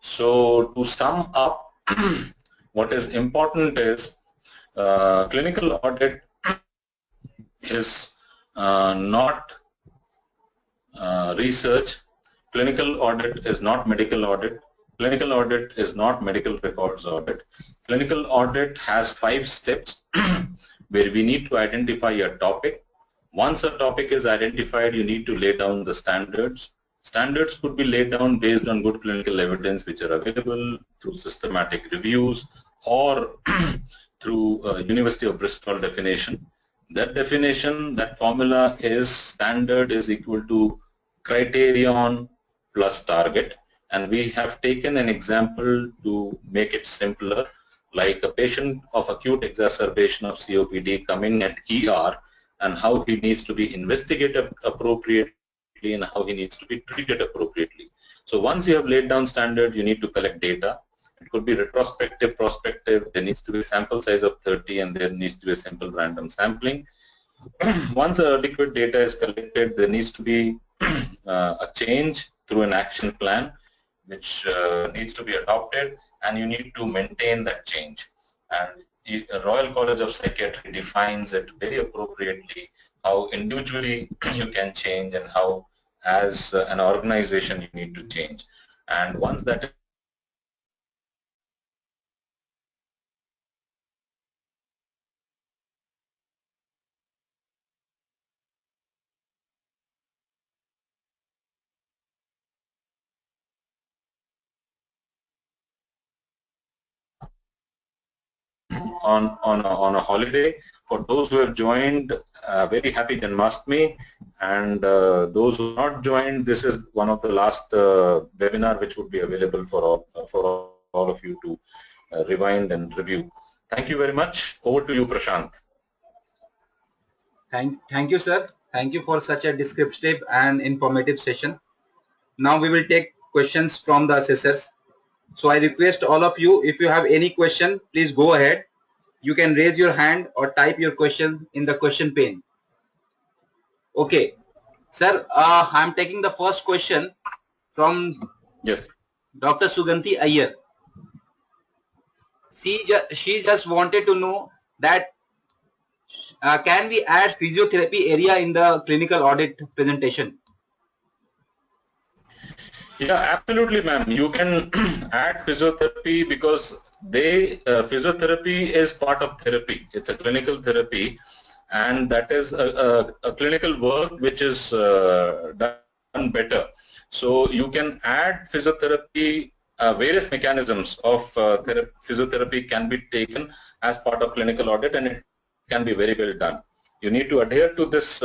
So to sum up, what is important is clinical audit is not research, clinical audit is not medical audit, clinical audit is not medical records audit. Clinical audit has 5 steps where we need to identify a topic. Once a topic is identified, you need to lay down the standards. Standards could be laid down based on good clinical evidence which are available through systematic reviews or through University of Bristol definition. That definition, that formula is standard is equal to criterion plus target, and we have taken an example to make it simpler, like a patient of acute exacerbation of COPD coming at ER and how he needs to be investigated appropriately and how he needs to be treated appropriately. So once you have laid down standards, you need to collect data. It could be retrospective, prospective. There needs to be a sample size of 30 and there needs to be a simple random sampling. Once adequate data is collected, there needs to be a change through an action plan which needs to be adopted, and you need to maintain that change. And Royal College of Psychiatry defines it very appropriately, how individually you can change and how as an organization you need to change. And once that on a holiday. For those who have joined, very happy Janmashtami, and those who have not joined, this is one of the last webinar which would be available for all of you to rewind and review. Thank you very much. Over to you, Prashant. Thank you, sir. Thank you for such a descriptive and informative session. Now we will take questions from the assessors. So I request all of you, if you have any question, please go ahead. You can raise your hand or type your question in the question pane. Okay. Sir, I'm taking the first question from Dr. Suganti Iyer. She just wanted to know that can we add physiotherapy area in the clinical audit presentation? Yeah, absolutely, ma'am. You can add physiotherapy because physiotherapy is part of therapy. It's a clinical therapy, and that is a clinical work which is done better. So you can add physiotherapy. Various mechanisms of physiotherapy can be taken as part of clinical audit, and it can be very well done. You need to adhere to this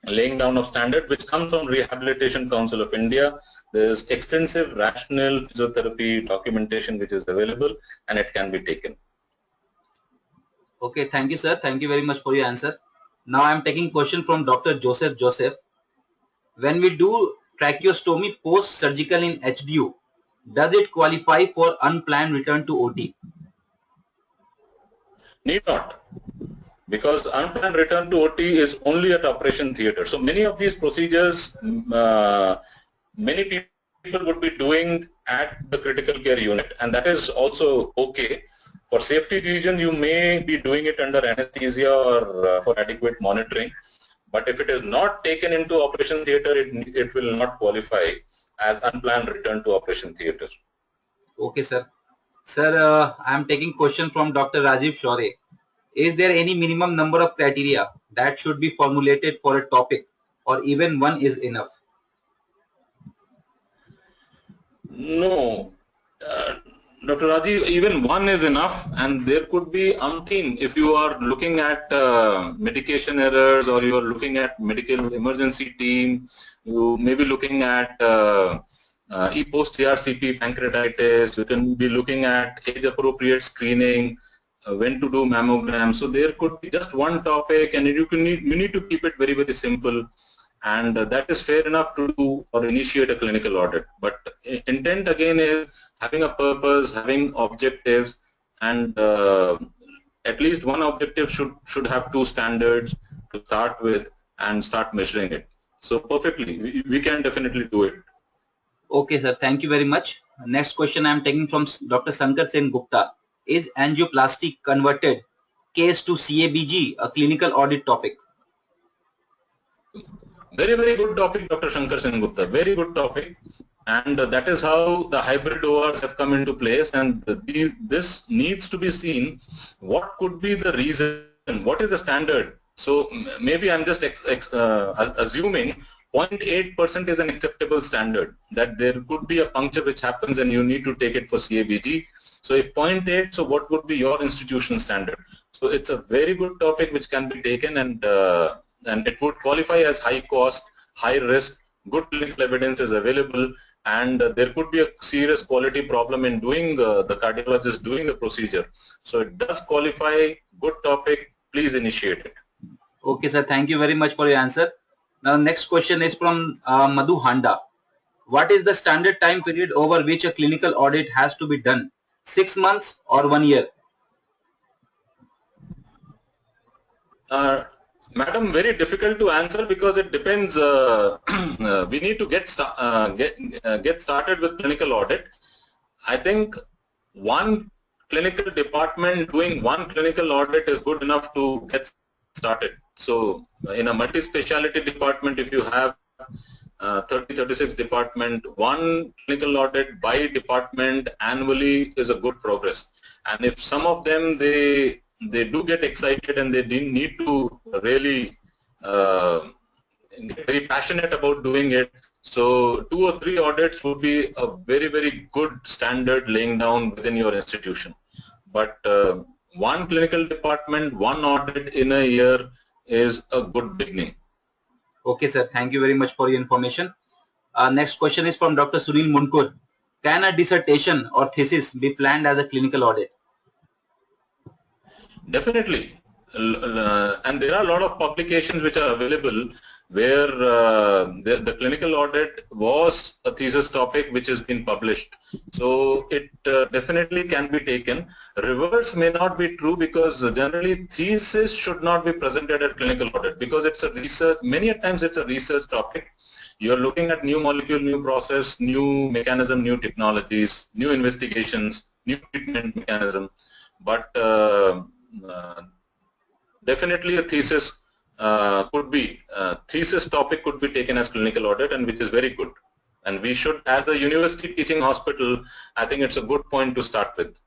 laying down of standard which comes from Rehabilitation Council of India. There is extensive rational physiotherapy documentation which is available, and it can be taken. Okay, thank you, sir. Thank you very much for your answer. Now I am taking question from Dr. Joseph. When we do tracheostomy post-surgical in HDU, does it qualify for unplanned return to OT? Need not, because unplanned return to OT is only at operation theatre. So many of these procedures, many people would be doing at the critical care unit, and that is also okay. For safety reason, you may be doing it under anesthesia or for adequate monitoring. But if it is not taken into operation theatre, it will not qualify as unplanned return to operation theatre. Okay, sir. Sir, I am taking question from Dr. Rajiv Shore. Is there any minimum number of criteria that should be formulated for a topic, or even one is enough? No. Dr. Rajiv, even one is enough, and there could be umpteen. If you are looking at medication errors, or you are looking at medical emergency team, you may be looking at post-ERCP pancreatitis, you can be looking at age-appropriate screening, when to do mammogram. So there could be just one topic, and you need to keep it very, very simple, and that is fair enough to do or initiate a clinical audit. But intent again is having a purpose, having objectives, and at least one objective should have two standards to start with and start measuring it. So perfectly, we can definitely do it. Okay, sir. Thank you very much. Next question I am taking from Dr. Shankar Sen Gupta. Is angioplasty converted case to CABG a clinical audit topic? Very, very good topic, Dr. Shankar Sen Gupta. Very good topic. And that is how the hybrid ORs have come into place. And this needs to be seen. What could be the reason? What is the standard? So maybe I'm just assuming 0.8% is an acceptable standard, that there could be a puncture which happens and you need to take it for CABG. So if 0.8, so what would be your institution standard? So it's a very good topic which can be taken, and it would qualify as high cost, high risk, good clinical evidence is available, and there could be a serious quality problem in doing the cardiologist doing the procedure. So it does qualify, good topic, please initiate it. Okay, sir. Thank you very much for your answer. Now, next question is from Madhu Handa. What is the standard time period over which a clinical audit has to be done? 6 months or 1 year? Madam, very difficult to answer because it depends. We need to get started with clinical audit. I think one clinical department doing one clinical audit is good enough to get started. So in a multi-speciality department, if you have 30-36 department, one clinical audit by department annually is a good progress. And if some of them they do get excited and they need to really get very passionate about doing it, so 2 or 3 audits would be a very, very good standard laying down within your institution. But one clinical department, one audit in a year is a good beginning. Okay, sir. Thank you very much for your information. Next question is from Dr. Sunil Munkur. Can a dissertation or thesis be planned as a clinical audit? Definitely. And there are a lot of publications which are available where the clinical audit was a thesis topic which has been published. So it definitely can be taken. Reverse may not be true, because generally thesis should not be presented at clinical audit because it's a research, many times it's a research topic. You're looking at new molecule, new process, new mechanism, new technologies, new investigations, new treatment mechanism. But definitely a thesis thesis topic could be taken as clinical audit, and which is very good. And we should, as a university teaching hospital, I think it's a good point to start with.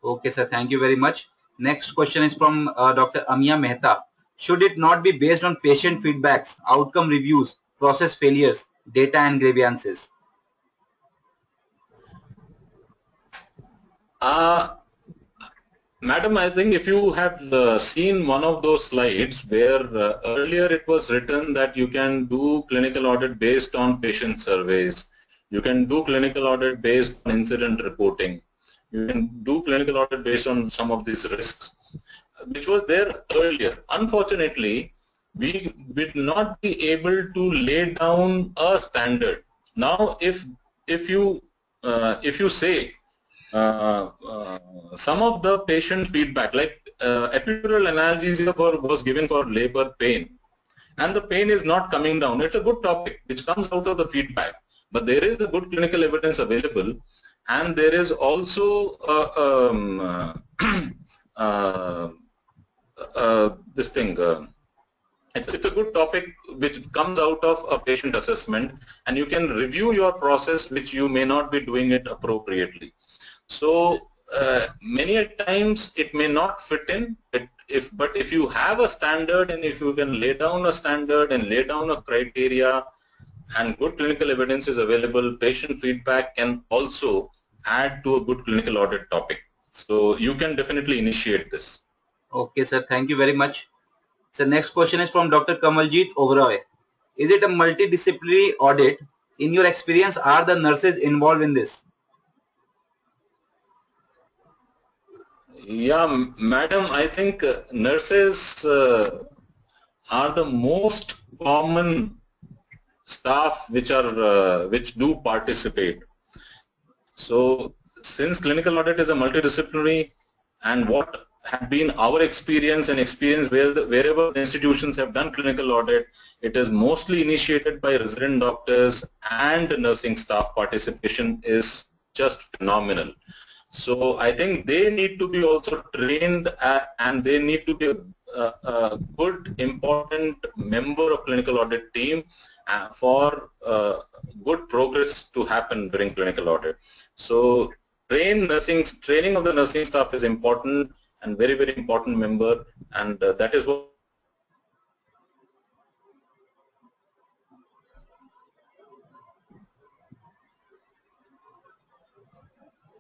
Okay, sir. Thank you very much. Next question is from Dr. Amiya Mehta. Should it not be based on patient feedbacks, outcome reviews, process failures, data and grievances? Madam, I think if you have seen one of those slides where earlier it was written that you can do clinical audit based on patient surveys, you can do clinical audit based on incident reporting, you can do clinical audit based on some of these risks, which was there earlier. Unfortunately, we will not be able to lay down a standard. Now, if you say some of the patient feedback, like epidural analgesia was given for labor pain, and the pain is not coming down. It's a good topic which comes out of the feedback, but there is a good clinical evidence available, and there is also this thing. It's a good topic which comes out of a patient assessment, and you can review your process which you may not be doing it appropriately. So many a times it may not fit in, but if you have a standard, and if you can lay down a standard and lay down a criteria, and good clinical evidence is available, patient feedback can also add to a good clinical audit topic. So you can definitely initiate this. Okay, sir. Thank you very much. So next question is from Dr. Kamaljeet Oberoi. Is it a multidisciplinary audit? In your experience, are the nurses involved in this? Yeah, madam, I think nurses are the most common staff which do participate. So since clinical audit is a multidisciplinary, and what have been our experience and experience wherever the institutions have done clinical audit, it is mostly initiated by resident doctors, and nursing staff participation is just phenomenal. So I think they need to be also trained and they need to be a good, important member of clinical audit team for good progress to happen during clinical audit. So training of the nursing staff is important and very, very important member, and that is what.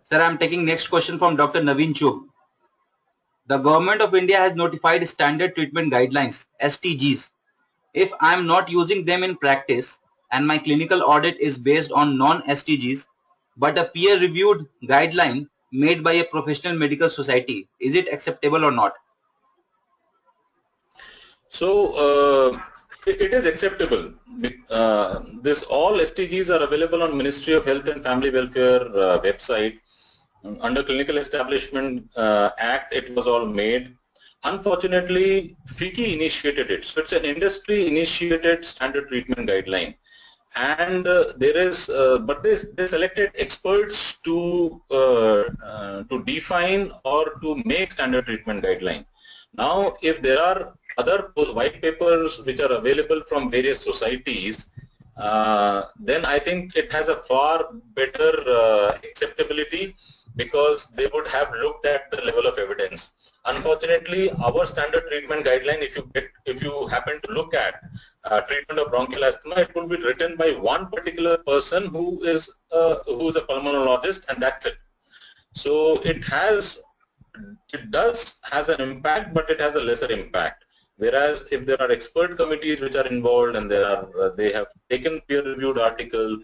Sir, I'm taking next question from Dr. Naveen Chugh. The Government of India has notified Standard Treatment Guidelines, STGs. If I'm not using them in practice and my clinical audit is based on non-STGs, but a peer-reviewed guideline made by a professional medical society, is it acceptable or not? So it is acceptable. This all STGs are available on Ministry of Health and Family Welfare website. Under Clinical Establishment Act, it was all made. Unfortunately, FICCI initiated it. So it's an industry-initiated standard treatment guideline. And but they selected experts to define or to make standard treatment guideline. Now, if there are other white papers which are available from various societies, then I think it has a far better acceptability, because they would have looked at the level of evidence. Unfortunately, our standard treatment guideline, if you happen to look at treatment of bronchial asthma, it will be written by one particular person who is a pulmonologist, and that's it. So it does has an impact, but it has a lesser impact. Whereas if there are expert committees which are involved and they have taken peer-reviewed article,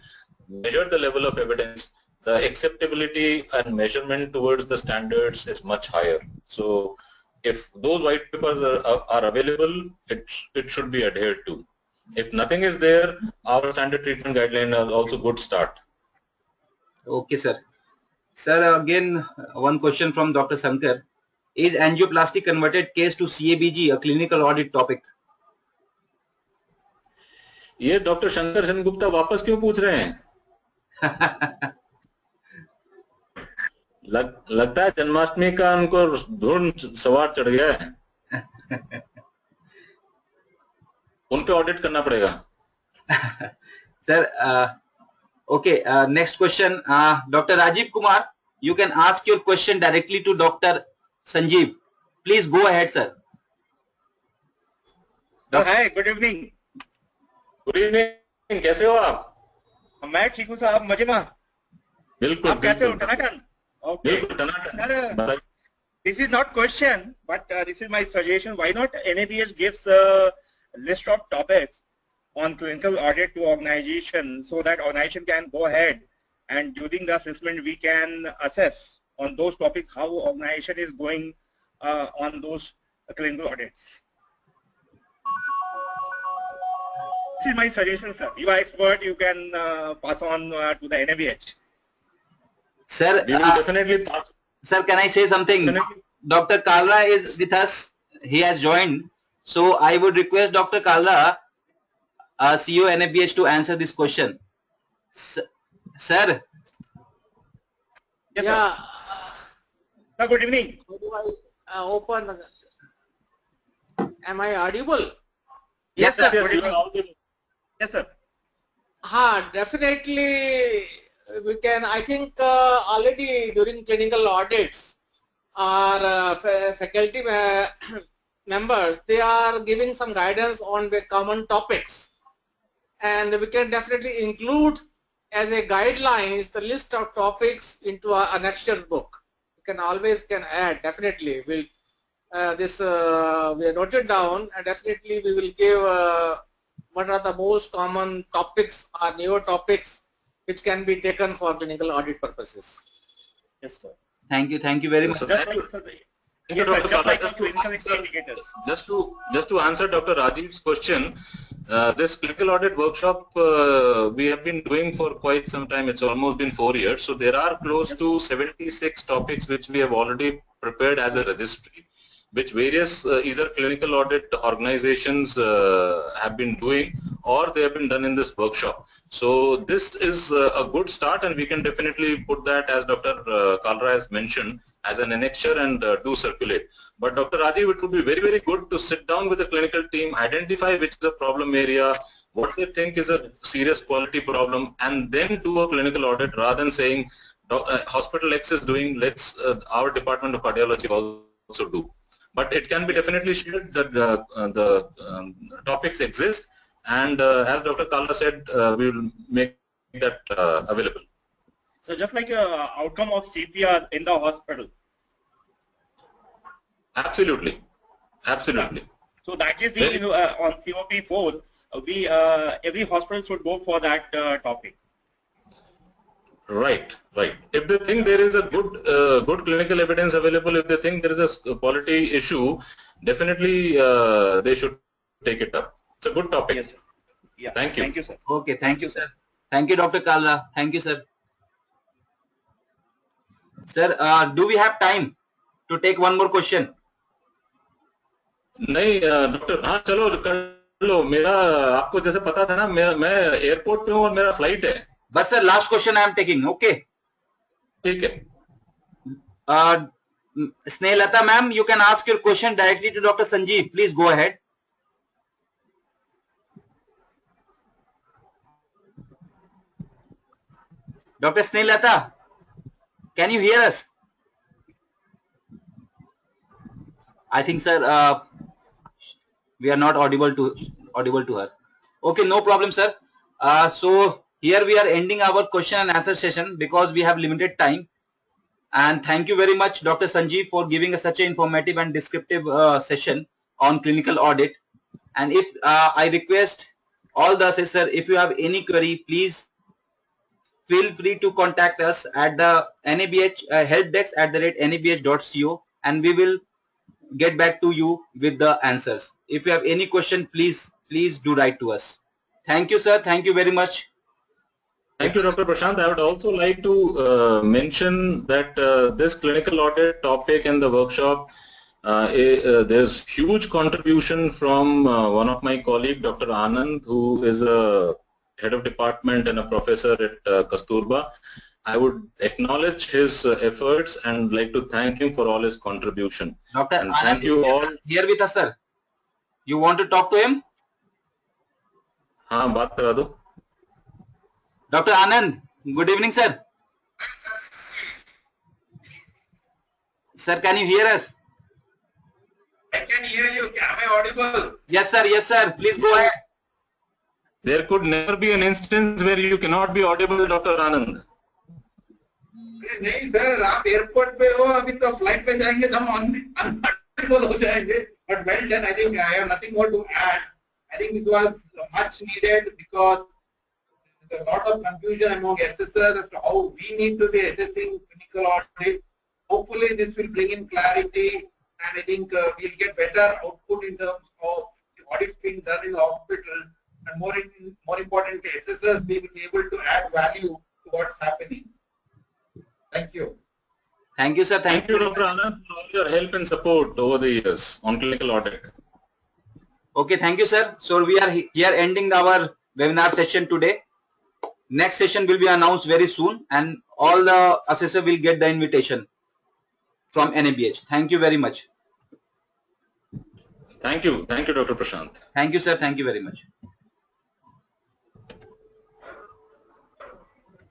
measured the level of evidence, the acceptability and measurement towards the standards is much higher. So if those white papers are available, it should be adhered to. If nothing is there, our standard treatment guideline is also good start. Okay, sir. Sir, again, one question from Dr. Shankar. Is angioplasty converted case to CABG a clinical audit topic? ये doctor Shankar Sengupta वापस क्यों पूछ रहे हैं? लगता है जन्माष्टमी का उनको धुन सवार चढ़ गया है. उन पे ऑडिट करना पड़ेगा. Sir, okay, next question. Dr. Rajiv Kumar, you can ask your question directly to Dr. Sanjeev. Please go ahead, sir. Hi, good evening. Good evening. कैसे हो आप? मैं ठीक हूँ साहब, मजे में. बिल्कुल. आप कैसे हो? टनाटन. Okay. This is not question, but this is my suggestion. Why not NABH gives a list of topics on clinical audit to organization, so that organization can go ahead and during the assessment we can assess on those topics how organization is going on those clinical audits. This is my suggestion, sir. You are expert. You can pass on to the NABH. Sir, we will definitely. Sir, can I say something? Definitely. Dr. Kalra is with us. He has joined. So I would request Dr. Kalra, CEO NABH, to answer this question. Sir. Yes, yeah. Sir, good evening. How do I open? Am I audible? Yes, sir. Yes, you are audible. Yes, sir. Definitely we can. I think already during clinical audits, our faculty members, they are giving some guidance on the common topics, and we can definitely include as a guidelines the list of topics into our annexure book. We can always add. Definitely we'll we are noted down, and definitely we will give what are the most common topics or newer topics which can be taken for clinical audit purposes. Yes, sir. Thank you very much. Just to answer Dr. Rajiv's question, this clinical audit workshop we have been doing for quite some time. It's almost been 4 years. So there are close to 76 topics which we have already prepared as a registry. which various either clinical audit organizations have been doing, or they have been done in this workshop. So this is a good start, and we can definitely put that, as Dr. Kalra has mentioned, as an annexure and do circulate. But Dr. Rajiv, it would be very, very good to sit down with the clinical team, identify which is a problem area, what they think is a serious quality problem, and then do a clinical audit rather than saying hospital X is doing, let's our department of cardiology also do. But it can be definitely shared that the topics exist, and as Dr. Kala said, we will make that available. So just like outcome of CPR in the hospital. Absolutely, absolutely. So that is the on COP4. We every hospital should go for that topic. Right, right. If they think there is a good clinical evidence available, if they think there is a quality issue, definitely they should take it up. It's a good topic. Yes, sir. Yeah. Thank you. Thank you, sir. Okay, thank you, sir. Thank you, Dr. Kalra. Thank you, sir. Sir, do we have time to take one more question? नहीं doctor, हाँ चलो कर लो. मेरा आपको जैसे पता था ना, मैं एयरपोर्ट पे हूँ और मेरा फ्लाइट है. बस sir, last question I am taking. Okay, ठीक है. Snehata ma'am, you can ask your question directly to Dr. Sanjeev. Please go ahead. Dr. Snehata, can you hear us? I think, sir, we are not audible to her. Okay, no problem, sir. So here we are ending our question and answer session because we have limited time. And thank you very much, Dr. Sanjeev, for giving us such an informative and descriptive session on clinical audit. And if I request all the assessors, if you have any query, please feel free to contact us at the NABH helpdesk@nabh.co, and we will get back to you with the answers. If you have any question, please do write to us. Thank you, sir. Thank you very much. Thank you, Dr. Prashant. I would also like to mention that this clinical audit topic in the workshop, there's huge contribution from one of my colleagues, Dr. Anand, who is a head of department and a professor at Kasturba. I would acknowledge his efforts and like to thank him for all his contribution. Dr. And Anand, thank you all. Here with us, sir. You want to talk to him? हाँ, बात करा दो. Dr. Anand, good evening, sir. Sir, can you hear us? I can hear you. Am I audible? Yes, sir. Yes, sir. Please go ahead. There could never be an instance where you cannot be audible, Dr. Anand. नहीं sir, आप airport पे हो, अभी तो flight पे जाएंगे तो हम अनऑडिबल हो जाएंगे. But well done. I think I have nothing more to add. I think this was much needed because there's a lot of confusion among assessors as to how we need to be assessing clinical audit. Hopefully, this will bring in clarity, and I think we'll get better output in terms of the audits being done in the hospital, and more importantly, assessors will be able to add value to what's happening. Thank you. Thank you, sir. Thank you, Dr. Anand, for all your help and support over the years on clinical audit. Okay, thank you, sir. So we are here ending our webinar session today. Next session will be announced very soon, and all the assessors will get the invitation from NABH. Thank you very much. Thank you, Dr. Prashant. Thank you, sir. Thank you very much.